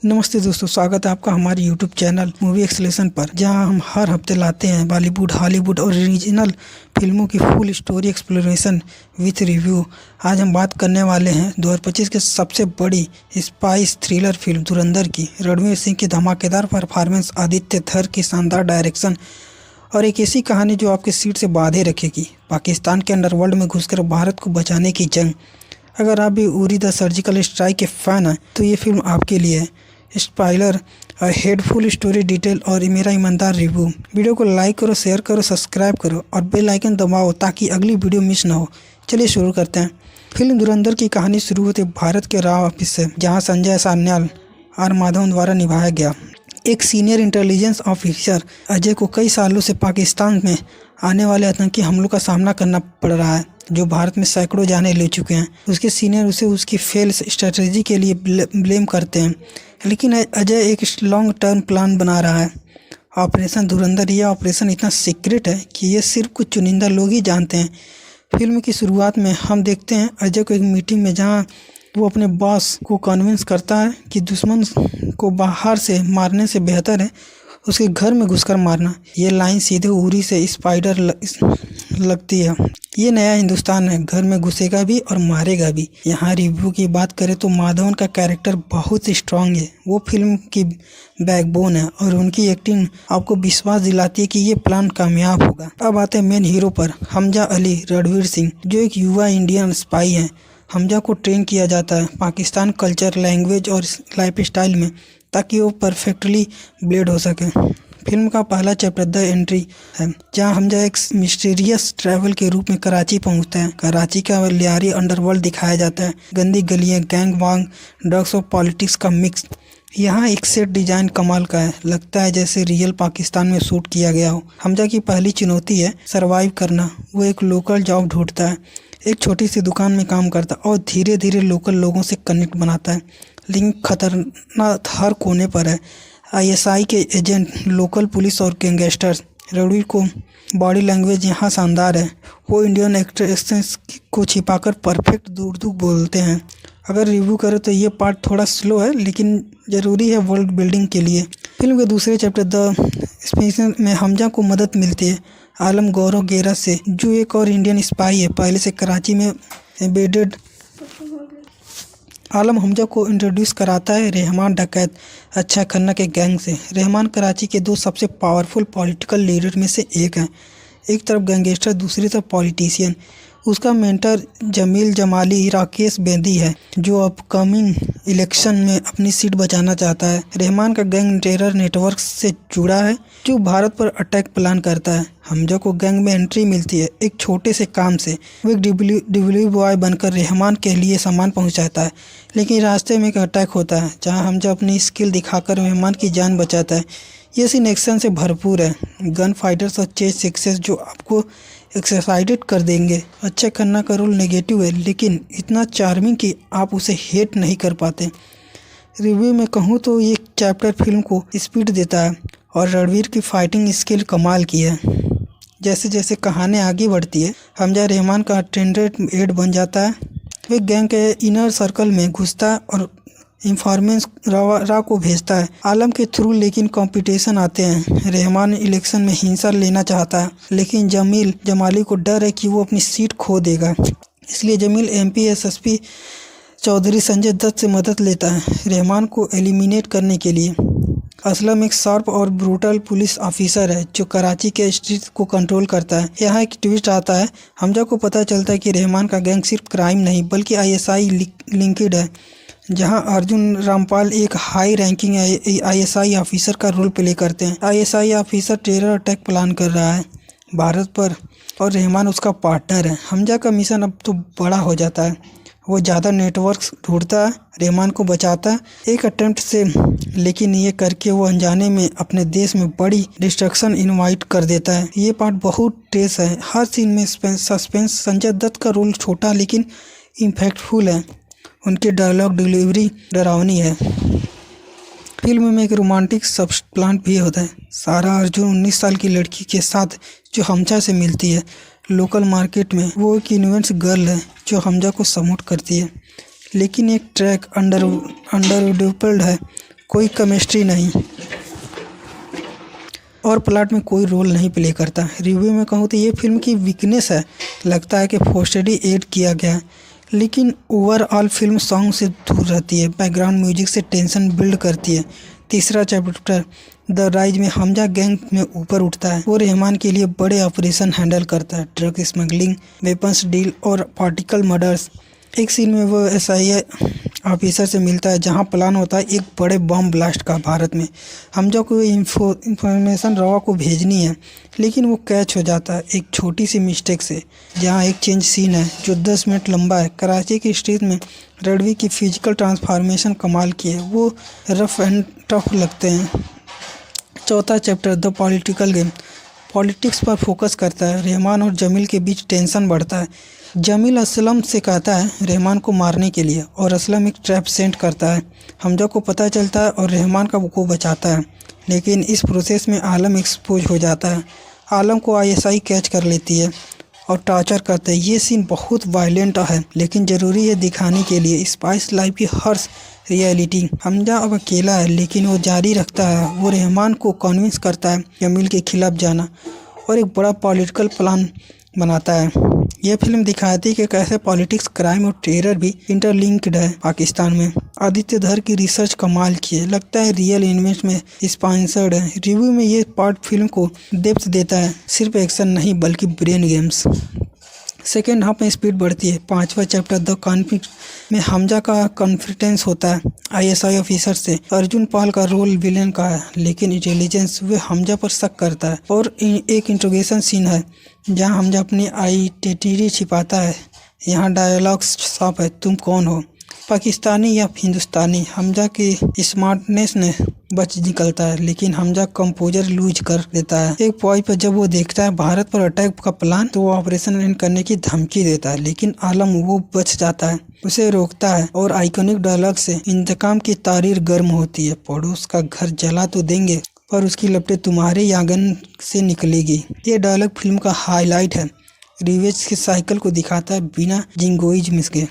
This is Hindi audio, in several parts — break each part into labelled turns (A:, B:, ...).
A: नमस्ते दोस्तों, स्वागत है आपका हमारे यूट्यूब चैनल मूवी एक्सलेशन पर, जहां हम हर हफ्ते लाते हैं बॉलीवुड, हॉलीवुड और रीजनल फिल्मों की full story exploration with review. आज हम बात करने वाले हैं 2025 के सबसे बड़ी स्पाइस थ्रिलर फिल्म धुरंधर की। रणवीर सिंह की धमाकेदार परफॉर्मेंस, आदित्य धर की शानदार डायरेक्शन और एक ऐसी कहानी जो आपके सीट से बांधे रखेगी। पाकिस्तान के अंडरवर्ल्ड में घुसकर भारत को बचाने की जंग। अगर आप भी उरी द सर्जिकल स्ट्राइक के फैन हैं तो ये फिल्म आपके लिए है। स्पॉइलर और हेडफुल स्टोरी डिटेल और मेरा ईमानदार रिव्यू। वीडियो को लाइक करो, शेयर करो, सब्सक्राइब करो और बेल आइकन दबाओ ताकि अगली वीडियो मिस ना हो। चलिए शुरू करते हैं। फिल्म धुरंधर की कहानी शुरू होती भारत के रॉ ऑफिस से, जहां संजय सान्याल और माधवन द्वारा निभाया गया एक सीनियर इंटेलिजेंस ऑफिसर अजय को कई सालों से पाकिस्तान में आने वाले आतंकी हमलों का सामना करना पड़ रहा है, जो भारत में सैकड़ों जाने ले चुके हैं। उसके सीनियर उसे उसकी फेल स्ट्रेटजी के लिए ब्लेम करते हैं, लेकिन अजय एक लॉन्ग टर्म प्लान बना रहा है, ऑपरेशन धुरंधर। यह ऑपरेशन इतना सीक्रेट है कि ये सिर्फ कुछ चुनिंदा लोग ही जानते हैं। फिल्म की शुरुआत में हम देखते हैं अजय को एक मीटिंग में, जहां वो अपने बॉस को कन्विंस करता है कि दुश्मन को बाहर से मारने से बेहतर है उसके घर में घुसकर मारना। ये लाइन सीधे उरी से स्पाइडर लगती है। ये नया हिंदुस्तान है, घर में घुसेगा भी और मारेगा भी। यहाँ रिव्यू की बात करें तो माधवन का कैरेक्टर बहुत स्ट्रांग है। वो फिल्म की बैकबोन है और उनकी एक्टिंग आपको विश्वास दिलाती है कि ये प्लान कामयाब होगा। अब आते हैं मेन हीरो पर, हमजा अली रणवीर सिंह, जो एक युवा इंडियन स्पाई है। हमजा को ट्रेन किया जाता है पाकिस्तान कल्चर, लैंग्वेज और लाइफ स्टाइल में, ताकि वो परफेक्टली ब्लेड हो सके। फिल्म का पहला चैप्टर द एंट्री है, जहां हमजा एक मिस्टीरियस ट्रैवल के रूप में कराची पहुंचता है। कराची का लियारी अंडरवर्ल्ड दिखाया जाता है, गंदी गलियां, गैंग वांग, ड्रग्स और पॉलिटिक्स का मिक्स। यहाँ एक सेट डिजाइन कमाल का है, लगता है जैसे रियल पाकिस्तान में शूट किया गया हो। हमजा की पहली चुनौती है सरवाइव करना। वो एक लोकल जॉब ढूंढता है, एक छोटी सी दुकान में काम करता है और धीरे धीरे लोकल लोगों से कनेक्ट बनाता है। लेकिन खतरनाक हर कोने पर है, आईएसआई के एजेंट, लोकल पुलिस और गैंगस्टर्स। रणवीर को बॉडी लैंग्वेज यहाँ शानदार है। वो इंडियन एक्सेंट को छिपाकर परफेक्ट दूर बोलते हैं। अगर रिव्यू करें तो ये पार्ट थोड़ा स्लो है, लेकिन ज़रूरी है वर्ल्ड बिल्डिंग के लिए। फिल्म के दूसरे चैप्टर द स्पेशल में हमजा को मदद मिलती है आलम गौरव गेरा से, जो एक और इंडियन स्पाई है, पहले से कराची में एम्बेडेड। आलम हमजा को इंट्रोड्यूस कराता है रहमान डकैत अच्छा खन्ना के गैंग से। रहमान कराची के दो सबसे पावरफुल पॉलिटिकल लीडर में से एक हैं, एक तरफ गैंगस्टर, दूसरी तरफ पॉलिटिशियन। उसका मेंटर जमील जमाली राकेश बेदी है, जो अपकमिंग इलेक्शन में अपनी सीट बचाना चाहता है। रहमान का गैंग टेरर नेटवर्क से जुड़ा है, जो भारत पर अटैक प्लान करता है। हमजा को गैंग में एंट्री मिलती है एक छोटे से काम से। वो एक डिलीवरी बॉय बनकर रहमान के लिए सामान पहुंचाता है, लेकिन रास्ते में एक अटैक होता है, जहां हमजा अपनी स्किल दिखाकर रहमान की जान बचाता है। ये सीन एक्शन से भरपूर है, गन फाइटर्स और चेज सक्सेस जो आपको एक्साइटेड कर देंगे। अक्षय खन्ना का रोल नेगेटिव है, लेकिन इतना चार्मिंग कि आप उसे हेट नहीं कर पाते। रिव्यू में कहूँ तो ये चैप्टर फिल्म को स्पीड देता है और रणवीर की फाइटिंग स्किल कमाल की है। जैसे जैसे कहानी आगे बढ़ती है, हमजा रहमान का अटेंडेंट एड बन जाता है। वे गैंग के इनर सर्कल में घुसता है और इंफॉर्मेंस रा को भेजता है आलम के थ्रू। लेकिन कंपटीशन आते हैं। रहमान इलेक्शन में हिस्सा लेना चाहता है, लेकिन जमील जमाली को डर है कि वो अपनी सीट खो देगा। इसलिए जमील एमपी एसएसपी चौधरी संजय दत्त से मदद लेता है रहमान को एलिमिनेट करने के लिए। असलम एक शार्प और ब्रूटल पुलिस ऑफिसर है, जो कराची के स्ट्रीट को कंट्रोल करता है। यहाँ एक ट्विस्ट आता है, हमजा को पता चलता है कि रहमान का गैंग सिर्फ क्राइम नहीं बल्कि आईएसआई लिंक्ड है, जहां अर्जुन रामपाल एक हाई रैंकिंग आईएसआई ऑफिसर का रोल प्ले करते हैं। ISI officer terror attack plan कर रहा है भारत पर और रहमान उसका पार्टनर है। हमजा का मिशन अब तो बड़ा हो जाता है। वो ज़्यादा नेटवर्क्स ढूंढता है, रहमान को बचाता है एक अटेम्प्ट से, लेकिन ये करके वो अनजाने में अपने देश में बड़ी डिस्ट्रक्शन इनवाइट कर देता है। ये पार्ट बहुत टेस है, हर सीन में सस्पेंस। संजय दत्त का रोल छोटा लेकिन इम्पैक्टफुल है, उनकी डायलॉग डिलीवरी डरावनी है। फिल्म में एक रोमांटिक सब प्लांट भी होता है। सारा अर्जुन 19 साल की लड़की के साथ जो हमजा से मिलती है लोकल मार्केट में। वो एक इन्वेंट्स गर्ल है जो हमजा को सपोर्ट करती है, लेकिन एक ट्रैक अंडर डेवलप्ड है। कोई केमिस्ट्री नहीं और प्लॉट में कोई रोल नहीं प्ले करता। रिव्यू में कहूँ तो ये फिल्म की वीकनेस है, लगता है कि फोर्सडली ऐड किया गया है, लेकिन ओवरऑल फिल्म सॉन्ग से दूर रहती है, बैकग्राउंड म्यूजिक से टेंशन बिल्ड करती है। तीसरा चैप्टर द राइज में हमजा गैंग में ऊपर उठता है। वो रहमान के लिए बड़े ऑपरेशन हैंडल करता है, ड्रग स्मगलिंग, वेपन्स डील और पार्टिकल मर्डर्स। एक सीन में वो SIA ऑफिसर से मिलता है जहां प्लान होता है एक बड़े बम ब्लास्ट का भारत में। हमजा को इंफॉर्मेशन रवा को भेजनी है, लेकिन वो कैच हो जाता है एक छोटी सी मिस्टेक से। जहां एक चेंज सीन है जो 10 मिनट लंबा है। कराची की स्ट्रीट में रणवीर की फिजिकल ट्रांसफॉर्मेशन कमाल की है, वो रफ एंड टफ लगते हैं। चौथा chapter the political game politics पर फोकस करता है। रहमान और जमील के बीच टेंशन बढ़ता है। जमील असलम से कहता है रहमान को मारने के लिए और असलम एक ट्रैप सेंड करता है। हमजा को पता चलता है और रहमान का को बचाता है, लेकिन इस प्रोसेस में आलम एक्सपोज हो जाता है। आलम को ISI कैच कर लेती है और टॉर्चर करते हैं। ये सीन बहुत वायलेंट है, लेकिन ज़रूरी है दिखाने के लिए स्पाइस लाइफ की हर्श रियलिटी। हमजा अब अकेला है, लेकिन वो जारी रखता है। वो रहमान को कन्विंस करता है जमील के खिलाफ जाना और एक बड़ा पॉलिटिकल प्लान बनाता है। यह फिल्म दिखाती है कि कैसे पॉलिटिक्स, क्राइम और टेरर भी इंटरलिंक्ड है पाकिस्तान में। आदित्य धर की रिसर्च कमाल की है, लगता है रियल इवेंट्स में स्पॉन्सर्ड है। रिव्यू में ये पार्ट फिल्म को डेप्थ देता है, सिर्फ एक्शन नहीं बल्कि ब्रेन गेम्स। सेकेंड हाफ में स्पीड बढ़ती है। पांचवा चैप्टर द कॉन्फ्लिक्ट में हमजा का कॉन्फ्लिक्टेंस होता है ISI ऑफिसर से। अर्जुन पाल का रोल विलेन का है, लेकिन इंटेलिजेंस वे हमजा पर शक करता है। और एक इंट्रोगेशन सीन है जहां हमजा अपनी आइडेंटिटी छिपाता है। यहाँ डायलॉग साफ है, तुम कौन हो, पाकिस्तानी या हिंदुस्तानी। हमजा की स्मार्टनेस ने बच निकलता है, लेकिन हमजा कंपोजर लूज कर देता है। एक पॉइंट पर जब वो देखता है भारत पर अटैक का प्लान, तो वो ऑपरेशन एंड करने की धमकी देता है, लेकिन आलम वो बच जाता है, उसे रोकता है। और आइकॉनिक डायलॉग से इंतकाम की तारीर गर्म होती है। पड़ोस का घर जला तो देंगे, पर उसकी लपटें तुम्हारे आंगन से निकलेगी। ये डायलॉग फिल्म का हाईलाइट है। रिवेज के साइकिल को दिखाता है बिना जिंगोइज्म के।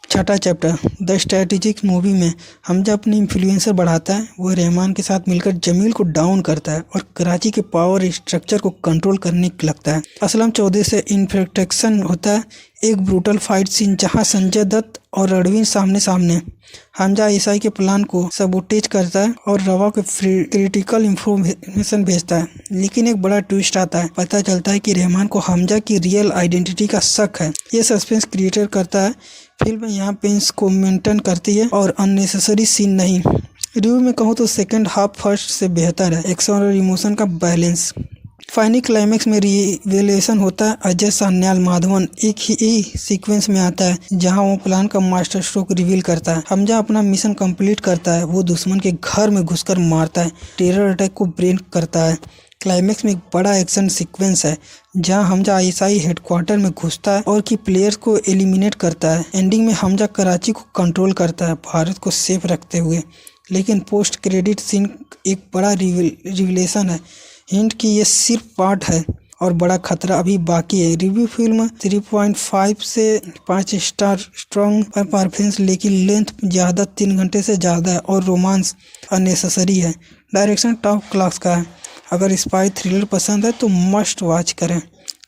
A: छठा चैप्टर द स्ट्रेटेजिक मूवी में हमजा अपनी इन्फ्लुएंसर बढ़ाता है। वो रहमान के साथ मिलकर जमील को डाउन करता है और कराची के पावर स्ट्रक्चर को कंट्रोल करने लगता है। असलम चौधरी से इंट्रोडक्शन होता है, एक ब्रूटल फाइट सीन जहां संजय दत्त और रणवीर सामने सामने। हमजा ISI के प्लान को सबोटेज करता है और रवा को क्रिटिकल इंफॉर्मेशन भेजता है, लेकिन एक बड़ा ट्विस्ट आता है। पता चलता है कि रहमान को हमजा की रियल आइडेंटिटी का शक है। ये सस्पेंस क्रिएट करता है। फिल्म यहाँ पेंस को मेंटेन करती है और अननेसेसरी सीन नहीं। रिव्यू में कहूँ तो सेकंड हाफ फर्स्ट से बेहतर है। एक्शन और इमोशन का बैलेंस। फाइनल क्लाइमेक्स में रिवेलेशन होता है। अजय सान्याल माधवन एक ही सीक्वेंस में आता है जहां वो प्लान का मास्टर स्ट्रोक रिवील करता है। हमजा अपना मिशन कंप्लीट करता है। वो दुश्मन के घर में घुसकर मारता है, टेरर अटैक को ब्रेक करता है। क्लाइमेक्स में एक बड़ा एक्शन सीक्वेंस है जहां हमजा ISI हेडक्वार्टर में घुसता है और की प्लेयर्स को एलिमिनेट करता है। एंडिंग में हमजा कराची को कंट्रोल करता है, भारत को सेफ रखते हुए। लेकिन पोस्ट क्रेडिट सीन एक बड़ा रिविलेशन है, हिंट कि ये सिर्फ पार्ट है और बड़ा खतरा अभी बाकी है। रिव्यू फिल्म 3.5 से 5 स्टार स्ट्रॉन्ग परफॉर्मेंस, लेकिन लेंथ ज़्यादा 3 घंटे से ज़्यादा है और रोमांस अननेसेसरी है। डायरेक्शन टॉप क्लास का है। अगर स्पाई थ्रिलर पसंद है तो मस्ट वॉच करें।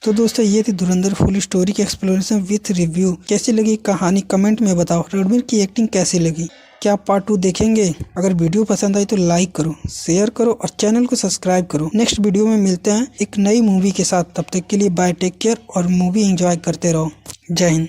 A: तो दोस्तों ये थी धुरंधर फुल स्टोरी की एक्सप्लोरेशन विथ रिव्यू। कैसी लगी कहानी कमेंट में बताओ। रणवीर की एक्टिंग कैसी लगी, क्या पार्ट 2 देखेंगे? अगर वीडियो पसंद आई तो लाइक करो, शेयर करो और चैनल को सब्सक्राइब करो। नेक्स्ट वीडियो में मिलते हैं एक नई मूवी के साथ। तब तक के लिए बाय, टेक केयर और मूवी एंजॉय करते रहो। जय हिंद।